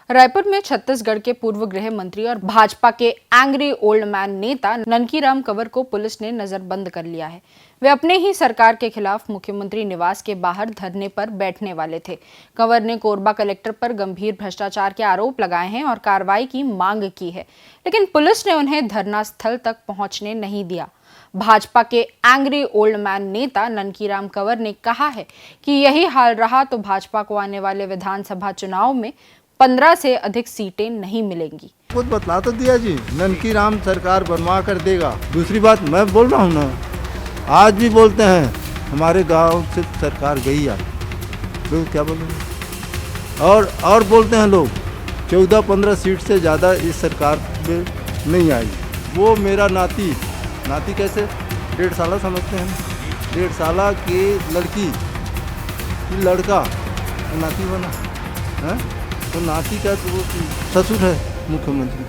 रायपुर में छत्तीसगढ़ के पूर्व गृह मंत्री और भाजपा के एंग्री ओल्ड मैन नेता ननकीराम कंवर को पुलिस ने नजरबंद कर लिया है। वे अपने ही सरकार के खिलाफ मुख्यमंत्री निवास के बाहर धरने पर बैठने वाले थे। कंवर ने कोरबा कलेक्टर पर गंभीर भ्रष्टाचार के आरोप लगाए हैं और कार्रवाई की मांग की है, लेकिन पुलिस ने उन्हें धरना स्थल तक पहुंचने नहीं दिया। भाजपा के एंग्री ओल्ड मैन नेता ननकीराम कंवर ने कहा है कि यही हाल रहा तो भाजपा को आने वाले विधानसभा चुनाव में 15 से अधिक सीटें नहीं मिलेंगी। खुद बतला तो दिया जी, ननकीराम सरकार बनवा कर देगा। दूसरी बात मैं बोल रहा हूँ ना, आज भी बोलते हैं हमारे गांव से सरकार गई आज, लोग क्या बोलेंगे। और बोलते हैं लोग 14-15 सीट से ज़्यादा इस सरकार में नहीं आई। वो मेरा नाती कैसे 1.5 साल समझते हैं, 1.5 साल की लड़की लड़का नाती बना है, तो नाती का तो ससुर है मुख्यमंत्री।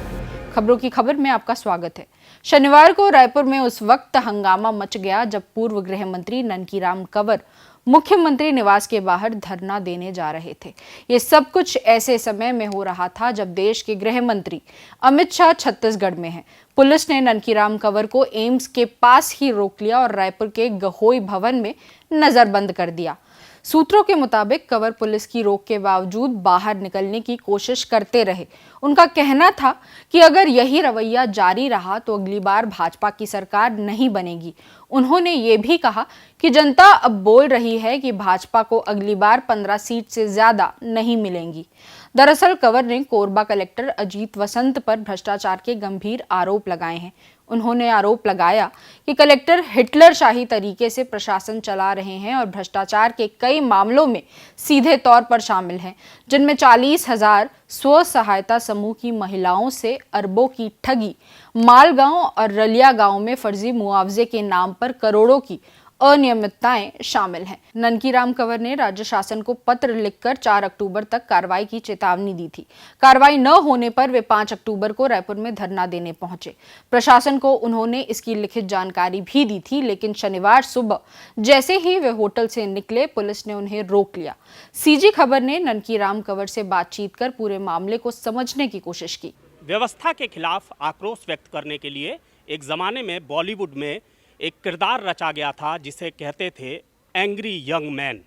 खबरों की खबर में आपका स्वागत है। शनिवार को रायपुर में उस वक्त हंगामा मच गया जब पूर्व गृह मंत्री ननकीराम कंवर मुख्यमंत्री निवास के बाहर धरना देने जा रहे थे। ये सब कुछ ऐसे समय में हो रहा था जब देश के गृह मंत्री अमित शाह छत्तीसगढ़ में हैं। पुलिस ने ननकीराम कंवर को एम्स के पास ही रोक लिया और रायपुर के गहोई भवन में नजरबंद कर दिया। सूत्रों के मुताबिक कंवर पुलिस की रोक के बावजूद बाहर निकलने की कोशिश करते रहे। उनका कहना था कि अगर यही रवैया जारी रहा तो अगली बार भाजपा की सरकार नहीं बनेगी। उन्होंने ये भी कहा कि जनता अब बोल रही है कि भाजपा को अगली बार 15 सीट से ज्यादा नहीं मिलेंगी। दरअसल कंवर ने कोरबा कलेक्टर अजीत वसंत पर भ्रष्टाचार के गंभीर आरोप लगाए हैं। उन्होंने आरोप लगाया कि कलेक्टर हिटलर शाही तरीके से प्रशासन चला रहे हैं और भ्रष्टाचार के कई मामलों में सीधे तौर पर शामिल हैं, जिनमें 40,000 स्व सहायता समूह की महिलाओं से अरबों की ठगी, मालगांव और रलिया गांव में फर्जी मुआवजे के नाम पर करोड़ों की अनियमितताएं शामिल हैं। ननकीराम कंवर ने राज्य शासन को पत्र लिखकर 4 अक्टूबर तक कार्रवाई की चेतावनी दी थी। कार्रवाई न होने पर वे 5 अक्टूबर को रायपुर में धरना देने पहुंचे। प्रशासन को उन्होंने इसकी लिखित जानकारी भी दी थी, लेकिन शनिवार सुबह जैसे ही वे होटल से निकले, पुलिस ने उन्हें रोक लिया। सीजी खबर ने ननकीराम कंवर से बातचीत कर पूरे मामले को समझने की कोशिश की। व्यवस्था के खिलाफ आक्रोश व्यक्त करने के लिए एक जमाने में बॉलीवुड में एक किरदार रचा गया था जिसे कहते थे एंग्री यंग मैन।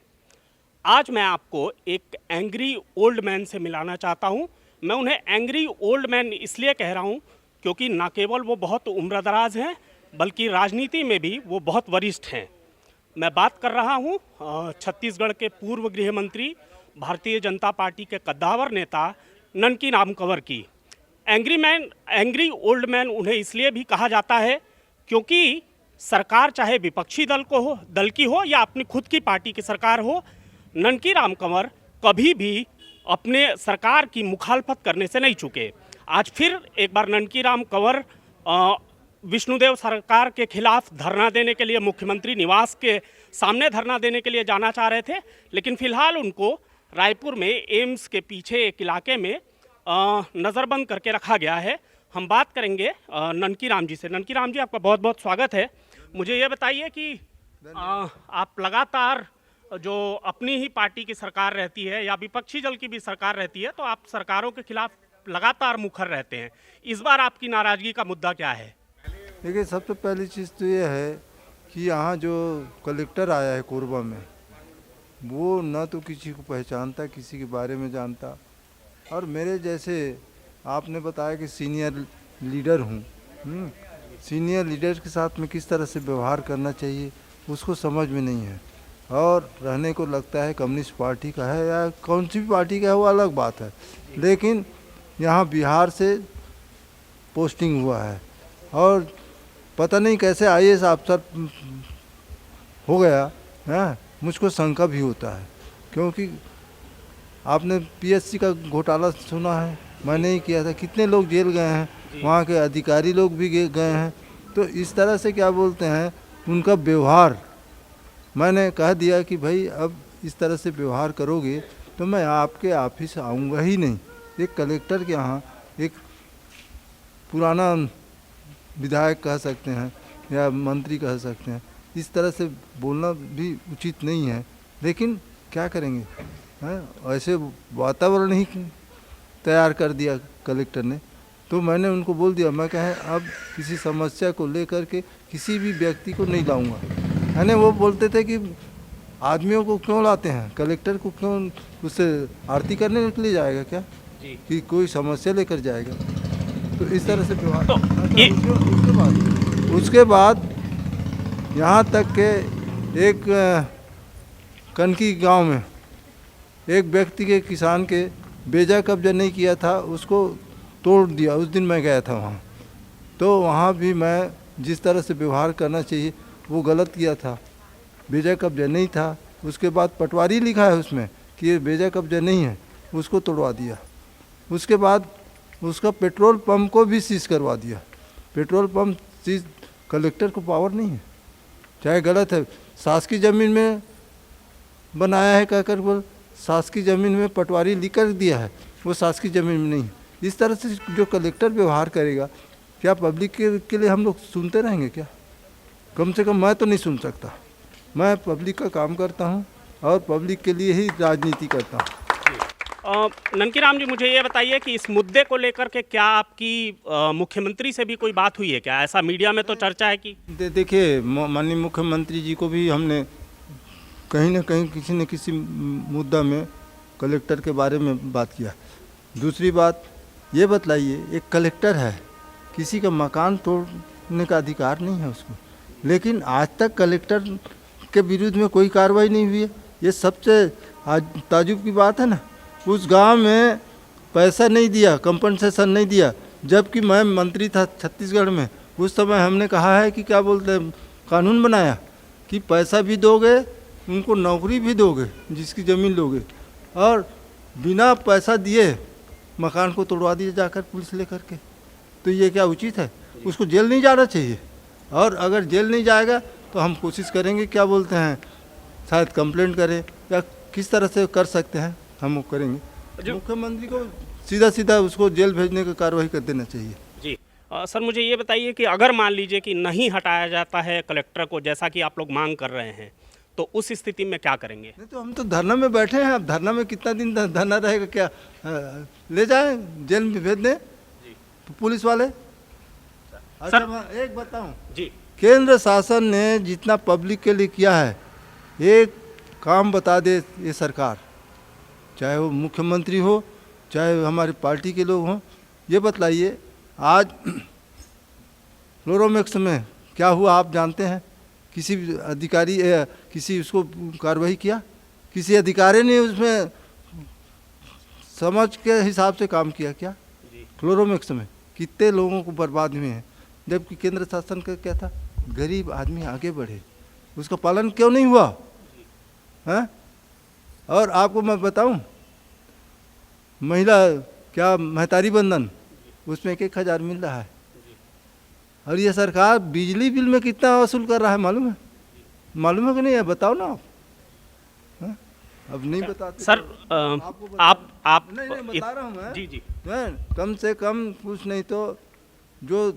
आज मैं आपको एक एंग्री ओल्ड मैन से मिलाना चाहता हूं। मैं उन्हें एंग्री ओल्ड मैन इसलिए कह रहा हूं क्योंकि न केवल वो बहुत उम्रदराज हैं बल्कि राजनीति में भी वो बहुत वरिष्ठ हैं। मैं बात कर रहा हूं छत्तीसगढ़ के पूर्व गृह मंत्री, भारतीय जनता पार्टी के कद्दावर नेता ननकीराम कंवर की। एंग्री ओल्ड मैन उन्हें इसलिए भी कहा जाता है क्योंकि सरकार चाहे विपक्षी दल की हो या अपनी खुद की पार्टी की सरकार हो, ननकीराम कंवर कभी भी अपने सरकार की मुखालफत करने से नहीं चूके। आज फिर एक बार ननकीराम कंवर विष्णुदेव सरकार के खिलाफ धरना देने के लिए मुख्यमंत्री निवास के सामने धरना देने के लिए जाना चाह रहे थे, लेकिन फिलहाल उनको रायपुर में एम्स के पीछे एक इलाके में नज़रबंद करके रखा गया है। हम बात करेंगे ननकीराम जी से। ननकीराम जी, आपका बहुत बहुत स्वागत है। मुझे ये बताइए कि आप लगातार जो अपनी ही पार्टी की सरकार रहती है या विपक्षी दल की भी सरकार रहती है, तो आप सरकारों के खिलाफ लगातार मुखर रहते हैं। इस बार आपकी नाराज़गी का मुद्दा क्या है? देखिए, सबसे पहली चीज़ तो ये है कि यहाँ जो कलेक्टर आया है कोरबा में, वो न तो किसी को पहचानता, किसी के बारे में जानता, और मेरे जैसे आपने बताया कि सीनियर लीडर हूँ, सीनियर लीडर के साथ में किस तरह से व्यवहार करना चाहिए उसको समझ में नहीं है। और रहने को लगता है कम्युनिस्ट पार्टी का है या कौन सी भी पार्टी का है, वो अलग बात है, लेकिन यहाँ बिहार से पोस्टिंग हुआ है और पता नहीं कैसे IAS अफसर हो गया है। मुझको शंका भी होता है, क्योंकि आपने PSC का घोटाला सुना है, मैंने ही किया था। कितने लोग जेल गए हैं, वहाँ के अधिकारी लोग भी गए हैं। तो इस तरह से क्या बोलते हैं, उनका व्यवहार, मैंने कह दिया कि भाई अब इस तरह से व्यवहार करोगे तो मैं आपके ऑफिस आऊँगा ही नहीं। एक कलेक्टर के यहाँ एक पुराना विधायक कह सकते हैं या मंत्री कह सकते हैं, इस तरह से बोलना भी उचित नहीं है, लेकिन क्या करेंगे, ऐसे वातावरण ही तैयार कर दिया कलेक्टर ने। तो मैंने उनको बोल दिया, मैं कहें अब किसी समस्या को लेकर के किसी भी व्यक्ति को नहीं लाऊंगा। यानी वो बोलते थे कि आदमियों को क्यों लाते हैं, कलेक्टर को क्यों उससे आरती करने के लिए जाएगा क्या, जी। कि कोई समस्या लेकर जाएगा। तो इस तरह से व्यवहार। तो ये उसके बाद यहाँ तक के एक कनकी गांव में एक व्यक्ति के किसान के बेजा कब्जा नहीं किया था, उसको तोड़ दिया। उस दिन मैं गया था वहाँ, तो वहाँ भी मैं जिस तरह से व्यवहार करना चाहिए वो गलत किया था। बेजा कब्जा नहीं था। उसके बाद पटवारी लिखा है उसमें कि ये बेजा कब्जा नहीं है, उसको तोड़वा दिया। उसके बाद उसका पेट्रोल पंप को भी सीज करवा दिया। पेट्रोल पंप सीज कलेक्टर को पावर नहीं है, चाहे गलत है। शासकीय ज़मीन में बनाया है कहकर वो शासकीय ज़मीन में पटवारी लिख कर दिया है, वो शासकीय ज़मीन में नहीं। इस तरह से जो कलेक्टर व्यवहार करेगा, क्या पब्लिक के लिए हम लोग सुनते रहेंगे क्या? कम से कम मैं तो नहीं सुन सकता। मैं पब्लिक का काम करता हूँ और पब्लिक के लिए ही राजनीति करता हूँ। ननकीराम जी, मुझे ये बताइए कि इस मुद्दे को लेकर के क्या आपकी मुख्यमंत्री से भी कोई बात हुई है क्या? ऐसा मीडिया में तो चर्चा है कि देखिए, माननीय मुख्यमंत्री जी को भी हमने कहीं ना कहीं किसी न किसी मुद्दा में कलेक्टर के बारे में बात किया। दूसरी बात ये बतलाइए, एक कलेक्टर है, किसी का मकान तोड़ने का अधिकार नहीं है उसको, लेकिन आज तक कलेक्टर के विरुद्ध में कोई कार्रवाई नहीं हुई है। ये सबसे आज ताजुब की बात है ना। उस गांव में पैसा नहीं दिया, कंपनसेशन नहीं दिया, जबकि मैं मंत्री था छत्तीसगढ़ में। उस समय हमने कहा है कि क्या बोलते हैं, कानून बनाया कि पैसा भी दोगे, उनको नौकरी भी दोगे जिसकी ज़मीन लोगे, और बिना पैसा दिए मकान को तोड़वा दिया जाकर पुलिस लेकर के। तो ये क्या उचित है? उसको जेल नहीं जाना चाहिए। और अगर जेल नहीं जाएगा तो हम कोशिश करेंगे, क्या बोलते हैं, शायद कंप्लेंट करें या किस तरह से कर सकते हैं हम वो करेंगे। मुख्यमंत्री को सीधा सीधा उसको जेल भेजने की कार्रवाई कर देना चाहिए। जी सर, मुझे ये बताइए कि अगर मान लीजिए कि नहीं हटाया जाता है कलेक्टर को, जैसा कि आप लोग मांग कर रहे हैं, तो उस स्थिति में क्या करेंगे? नहीं तो हम तो धरना में बैठे हैं। अब धरना में कितना दिन धरना रहेगा? क्या ले जाएं, जेल में भेज दें पुलिस वाले? अच्छा, मैं एक बताऊं, जी, केंद्र शासन ने जितना पब्लिक के लिए किया है, एक काम बता दे ये सरकार, चाहे वो मुख्यमंत्री हो चाहे हमारी पार्टी के लोग हों, ये बतलाइए आज फ्लोरोमैक्स में क्या हुआ आप जानते हैं? किसी अधिकारी किसी उसको कार्रवाई किया? किसी अधिकारी ने उसमें समझ के हिसाब से काम किया क्या? फ्लोरोमैक्स में कितने लोगों को बर्बाद हुए हैं, जबकि केंद्र शासन का क्या था, गरीब आदमी आगे बढ़े, उसका पालन क्यों नहीं हुआ है? और आपको मैं बताऊं, महिला क्या महतारी बंधन, उसमें 1,000 मिल रहा है, और ये सरकार बिजली बिल में कितना वसूल कर रहा है मालूम है? मालूम है कि नहीं है? बताओ ना आप। हाँ? अब नहीं बताते सर तो आप नहीं बता रहा हूँ मैं। जी जी, मैं कम से कम कुछ नहीं तो जो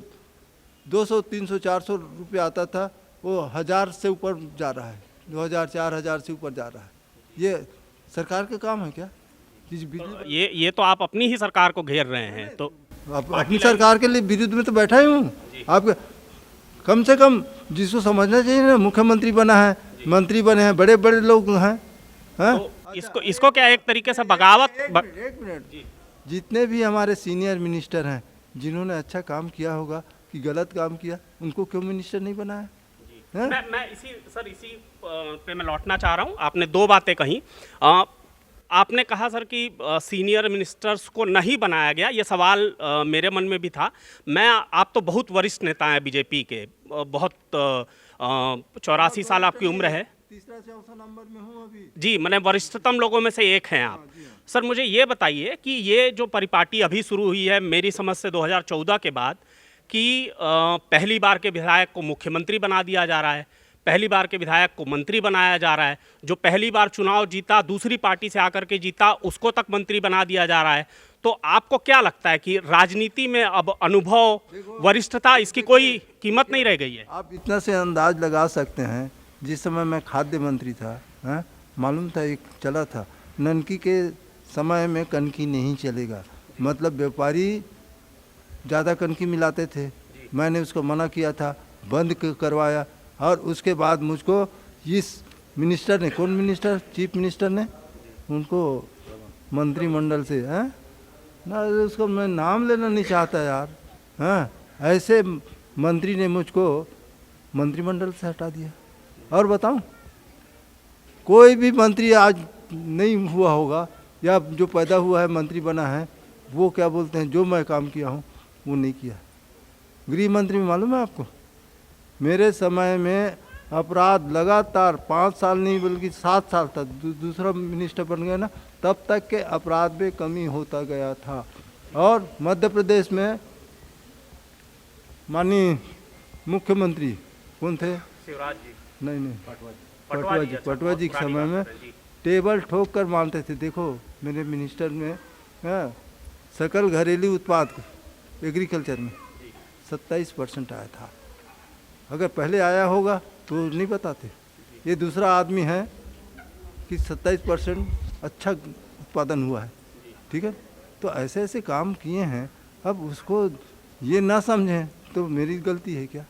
200 300 400 रुपये आता था वो 1000 से ऊपर जा रहा है, 2000 4000 से ऊपर जा रहा है। ये सरकार का काम है क्या? ये तो आप अपनी ही सरकार को घेर रहे हैं, तो अपनी सरकार के लिए विरुद्ध में तो बैठा ही हूँ। आप कम से कम जिसको समझना चाहिए ना, मुख्यमंत्री बना है, मंत्री बने हैं, बड़े बड़े लोग हैं। तो इसको क्या एक तरीके से बगावत एक मिनट, जितने भी हमारे सीनियर मिनिस्टर हैं जिन्होंने अच्छा काम किया होगा कि गलत काम किया, उनको क्यों मिनिस्टर नहीं बनाया? मैं इसी पे मैं लौटना चाह रहा हूँ। आपने दो बातें कही। आपने कहा सर कि सीनियर मिनिस्टर्स को नहीं बनाया गया, ये सवाल मेरे मन में भी था। आप तो बहुत वरिष्ठ नेता हैं बीजेपी के, बहुत 84 साल आपकी उम्र है। तीसरा चौथा नंबर में हूँ अभी। जी, मैंने वरिष्ठतम लोगों में से एक हैं आप। सर मुझे ये बताइए कि ये जो परिपाटी अभी शुरू हुई है मेरी समझ से 2014 के बाद, कि पहली बार के विधायक को मुख्यमंत्री बना दिया जा रहा है, पहली बार के विधायक को मंत्री बनाया जा रहा है, जो पहली बार चुनाव जीता दूसरी पार्टी से आकर के जीता उसको तक मंत्री बना दिया जा रहा है। तो आपको क्या लगता है कि राजनीति में अब अनुभव, वरिष्ठता, इसकी कोई कीमत नहीं रह गई है? आप इतना से अंदाज लगा सकते हैं, जिस समय मैं खाद्य मंत्री था, मालूम था, एक चला था, ननकी के समय में कनकी नहीं चलेगा। मतलब व्यापारी ज़्यादा कनकी मिलाते थे, मैंने उसको मना किया था, बंद करवाया। और उसके बाद मुझको इस मिनिस्टर ने, कौन मिनिस्टर, चीफ मिनिस्टर ने उनको मंत्रिमंडल से, हैं ना, उसको मैं नाम लेना नहीं चाहता यार, हाँ, ऐसे मंत्री ने मुझको मंत्रिमंडल से हटा दिया। और बताऊं, कोई भी मंत्री आज नहीं हुआ होगा या जो पैदा हुआ है मंत्री बना है, वो क्या बोलते हैं, जो मैं काम किया हूँ वो नहीं किया। गृह मंत्री में मालूम है आपको, मेरे समय में अपराध लगातार 5 साल नहीं बल्कि 7 साल तक दूसरा मिनिस्टर बन गया ना, तब तक के अपराध में कमी होता गया था। और मध्य प्रदेश में माननीय मुख्यमंत्री कौन थे, शिवराज जी, नहीं पटवा जी के पुरानी समय बात में कर रहे हैं जी। टेबल ठोक कर मानते थे। देखो मेरे मिनिस्टर में, हाँ, सकल घरेलू उत्पाद एग्रीकल्चर में 27% आया था। अगर पहले आया होगा तो नहीं बताते। ये दूसरा आदमी है कि 27% अच्छा उत्पादन हुआ है, ठीक है। तो ऐसे ऐसे काम किए हैं, अब उसको ये ना समझें तो मेरी गलती है क्या।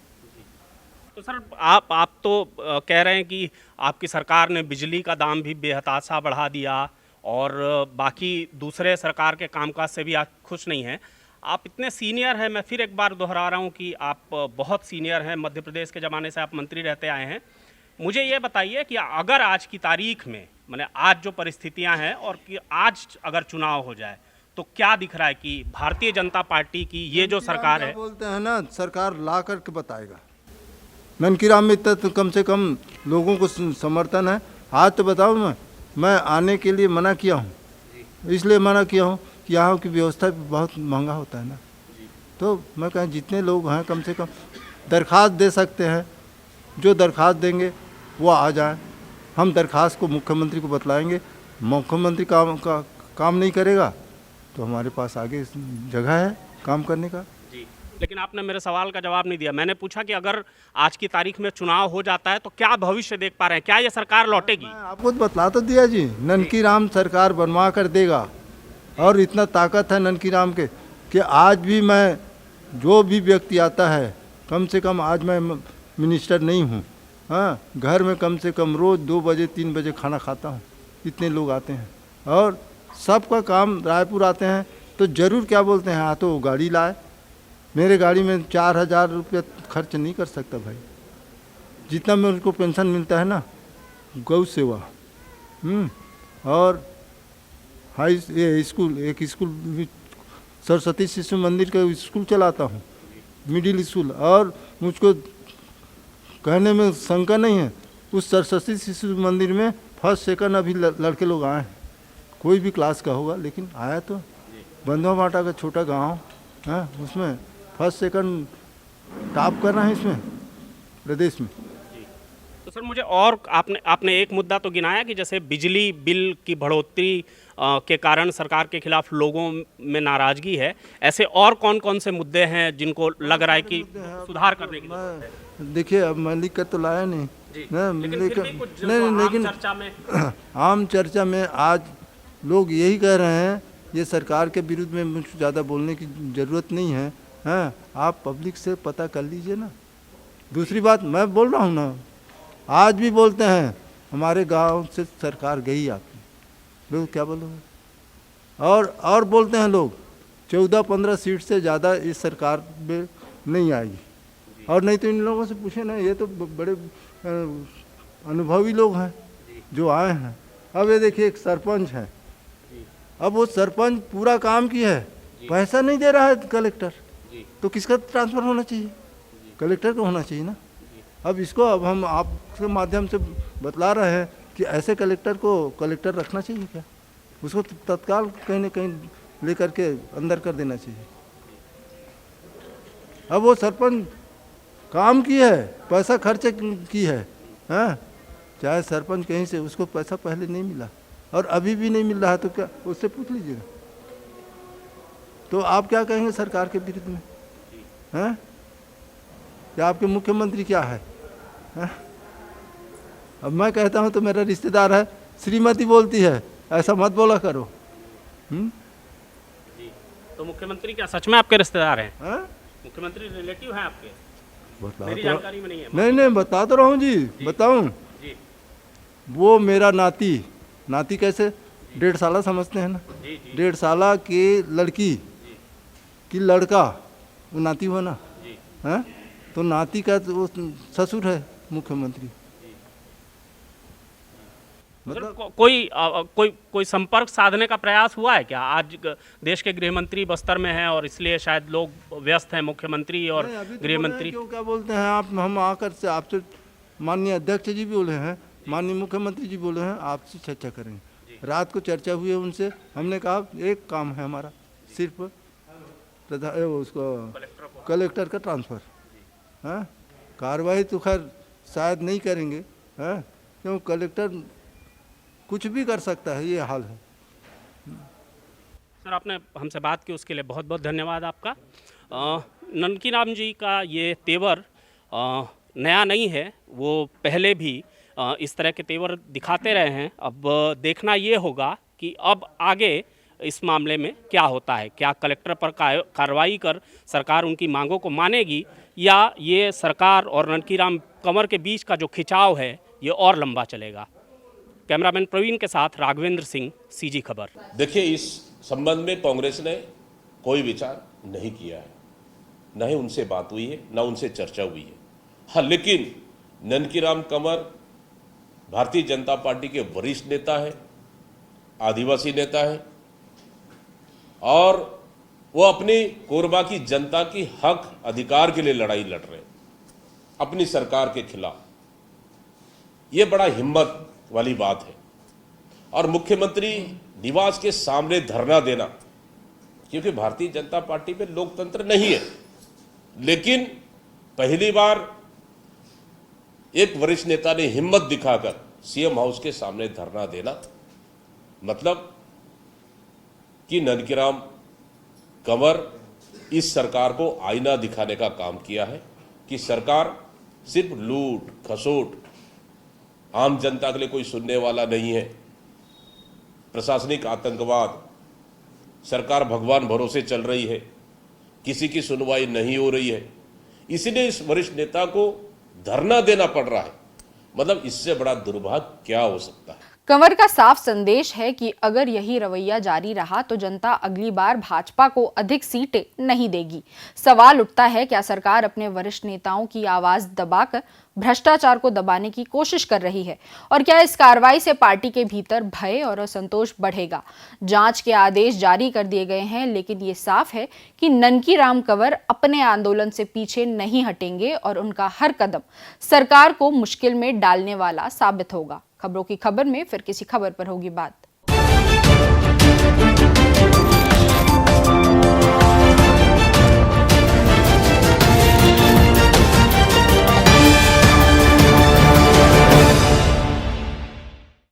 तो सर आप तो कह रहे हैं कि आपकी सरकार ने बिजली का दाम भी बेहताशा बढ़ा दिया और बाकी दूसरे सरकार के कामकाज से भी आप खुश नहीं हैं। आप इतने सीनियर हैं, मैं फिर एक बार दोहरा रहा हूं कि आप बहुत सीनियर हैं, मध्य प्रदेश के ज़माने से आप मंत्री रहते आए हैं। मुझे ये बताइए कि अगर आज की तारीख में, माने आज जो परिस्थितियां हैं और कि आज अगर चुनाव हो जाए तो क्या दिख रहा है कि भारतीय जनता पार्टी की ये जो सरकार है, बोलते हैं ना, सरकार ला करके बताएगा। ननकीराम में इतना तो कम से कम लोगों को समर्थन है। आज तो बताओ, मैं आने के लिए मना किया हूँ, इसलिए मना किया हूँ कि यहाँ की व्यवस्था बहुत महंगा होता है ना। तो मैं कहें जितने लोग हैं कम से कम दरख्वास्त दे सकते हैं, जो दरख्वास्त देंगे वो आ जाए। हम दरख्वास्त को मुख्यमंत्री को बतलाएंगे, मुख्यमंत्री काम नहीं करेगा तो हमारे पास आगे जगह है काम करने का। जी, लेकिन आपने मेरे सवाल का जवाब नहीं दिया। मैंने पूछा कि अगर आज की तारीख में चुनाव हो जाता है तो क्या भविष्य देख पा रहे हैं, क्या ये सरकार लौटेगी? मैं आपको तो बतला तो दिया जी, ननकीराम सरकार बनवा कर देगा। और इतना ताकत है ननकीराम के कि आज भी मैं, जो भी व्यक्ति आता है, कम से कम आज मैं मिनिस्टर नहीं हूँ, हाँ, घर में कम से कम रोज़ 2 बजे 3 बजे खाना खाता हूँ। इतने लोग आते हैं और सबका काम रायपुर आते हैं तो ज़रूर क्या बोलते हैं, हाँ तो गाड़ी लाए। मेरे गाड़ी में 4000 रुपये खर्च नहीं कर सकता भाई, जितना में उनको पेंशन मिलता है ना, गौ सेवा, और हाई ये स्कूल, एक स्कूल सरस्वती शिशु मंदिर का स्कूल चलाता हूँ, मिडिल स्कूल। और मुझको कहने में शंका नहीं है, उस सरस्वती शिशु मंदिर में फर्स्ट सेकंड अभी लड़के लोग आए हैं, कोई भी क्लास का होगा लेकिन आया तो बंधवा माटा का छोटा गांव है, उसमें फर्स्ट सेकंड टॉप कर रहे हैं इसमें प्रदेश में। तो सर मुझे और आपने एक मुद्दा तो गिनाया कि जैसे बिजली बिल की बढ़ोतरी के कारण सरकार के खिलाफ लोगों में नाराजगी है, ऐसे और कौन कौन से मुद्दे हैं जिनको लग रहा है कि सुधार करने की जरूरत है? देखिए अब मैं लिख कर तो लाया नहीं ना, लेकिन चर्चा में आम चर्चा में आज लोग यही कह रहे हैं, ये सरकार के विरुद्ध में मुझे ज़्यादा बोलने की ज़रूरत नहीं है, हैं, आप पब्लिक से पता कर लीजिए ना। दूसरी बात मैं बोल रहा हूँ ना, आज भी बोलते हैं हमारे गांव से सरकार गई आपकी, लोग क्या बोलोगे। और बोलते हैं लोग 14-15 सीट से ज़्यादा इस सरकार में नहीं आएगी। और नहीं तो इन लोगों से पूछे ना, ये तो बड़े अनुभवी लोग हैं जो आए हैं। अब ये देखिए एक सरपंच है, अब वो सरपंच पूरा काम किया है, पैसा नहीं दे रहा है कलेक्टर, तो किसका ट्रांसफ़र होना चाहिए, कलेक्टर को होना चाहिए ना। अब इसको अब हम आपके माध्यम से बतला रहे हैं कि ऐसे कलेक्टर को कलेक्टर रखना चाहिए क्या, उसको तत्काल कहीं न कहीं लेकर के अंदर कर देना चाहिए। अब वो सरपंच काम की है, पैसा खर्च की है, हाँ, चाहे सरपंच कहीं से, उसको पैसा पहले नहीं मिला और अभी भी नहीं मिल रहा है, तो क्या उससे पूछ लीजिएगा। तो आप क्या कहेंगे सरकार के विरुद्ध में, हैं? क्या आपके मुख्यमंत्री क्या है, हैं? अब मैं कहता हूं तो मेरा रिश्तेदार है, श्रीमती बोलती है ऐसा मत बोला करो। तो मुख्यमंत्री क्या सच में आपके रिश्तेदार हैं? हाँ? मुख्यमंत्री रिलेटिव हैं आपके? बता मेरी तो जानकारी में नहीं है। नहीं बता तो रहा हूँ जी, बताऊँ। जी वो मेरा नाती कैसे 1.5 साल समझते हैं ना, जी जी 1.5 साल की लड़की की लड़का, वो नाती हुआ ना, जी। है तो नाती का तो वो ससुर है मुख्यमंत्री। मतलब कोई संपर्क साधने का प्रयास हुआ है क्या? आज देश के गृह मंत्री बस्तर में हैं और इसलिए शायद लोग व्यस्त हैं, मुख्यमंत्री और नहीं, अभी तो गृह बोले हैं, मंत्री। क्यों क्या बोलते हैं आप, हम आकर से आपसे माननीय अध्यक्ष जी भी बोले हैं, माननीय मुख्यमंत्री जी बोले हैं आपसे चर्चा करेंगे। रात को चर्चा हुई है उनसे, हमने कहा एक काम है हमारा, सिर्फ उसको कलेक्टर का ट्रांसफ़र, हाँ कार्रवाई तो खैर शायद नहीं करेंगे, हाँ क्यों कलेक्टर कुछ भी कर सकता है, ये हाल है। सर आपने हमसे बात की उसके लिए बहुत बहुत धन्यवाद आपका। ननकी राम जी का ये तेवर नया नहीं है, वो पहले भी इस तरह के तेवर दिखाते रहे हैं। अब देखना ये होगा कि अब आगे इस मामले में क्या होता है, क्या कलेक्टर पर कार्रवाई कर सरकार उनकी मांगों को मानेगी या ये सरकार और ननकी राम कंवर के बीच का जो खिंचाव है ये और लंबा चलेगा। कैमरामैन प्रवीण के साथ राघवेंद्र सिंह, सीजी खबर। देखिए, इस संबंध में कांग्रेस ने कोई विचार नहीं किया है, न ही उनसे बात हुई है, न उनसे चर्चा हुई है। हाँ, लेकिन ननकी राम कंवर भारतीय जनता पार्टी के वरिष्ठ नेता है, आदिवासी नेता है और वो अपनी कोरबा की जनता की हक अधिकार के लिए लड़ाई लड़ रहे हैं अपनी सरकार के खिलाफ। ये बड़ा हिम्मत वाली बात है। और मुख्यमंत्री निवास के सामने धरना देना, क्योंकि भारतीय जनता पार्टी में लोकतंत्र नहीं है, लेकिन पहली बार एक वरिष्ठ नेता ने हिम्मत दिखाकर सीएम हाउस के सामने धरना देना, मतलब कि ननकी राम कंवर इस सरकार को आईना दिखाने का काम किया है कि सरकार सिर्फ लूट खसोट, आम जनता के लिए कोई सुनने वाला नहीं है, प्रशासनिक आतंकवाद, सरकार भगवान भरोसे चल रही है, किसी की सुनवाई नहीं हो रही है, इसलिए इस वरिष्ठ नेता को धरना देना पड़ रहा है। मतलब इससे बड़ा दुर्भाग्य क्या हो सकता है। कंवर का साफ संदेश है कि अगर यही रवैया जारी रहा तो जनता अगली बार भाजपा को अधिक सीटें नहीं देगी। सवाल उठता है, क्या सरकार अपने वरिष्ठ नेताओं की आवाज दबाकर भ्रष्टाचार को दबाने की कोशिश कर रही है और क्या इस कार्रवाई से पार्टी के भीतर भय और असंतोष बढ़ेगा? जांच के आदेश जारी कर दिए गए हैं, लेकिन ये साफ है कि ननकी राम कंवर अपने आंदोलन से पीछे नहीं हटेंगे और उनका हर कदम सरकार को मुश्किल में डालने वाला साबित होगा। खबरों की खबर में फिर किसी खबर पर होगी बात।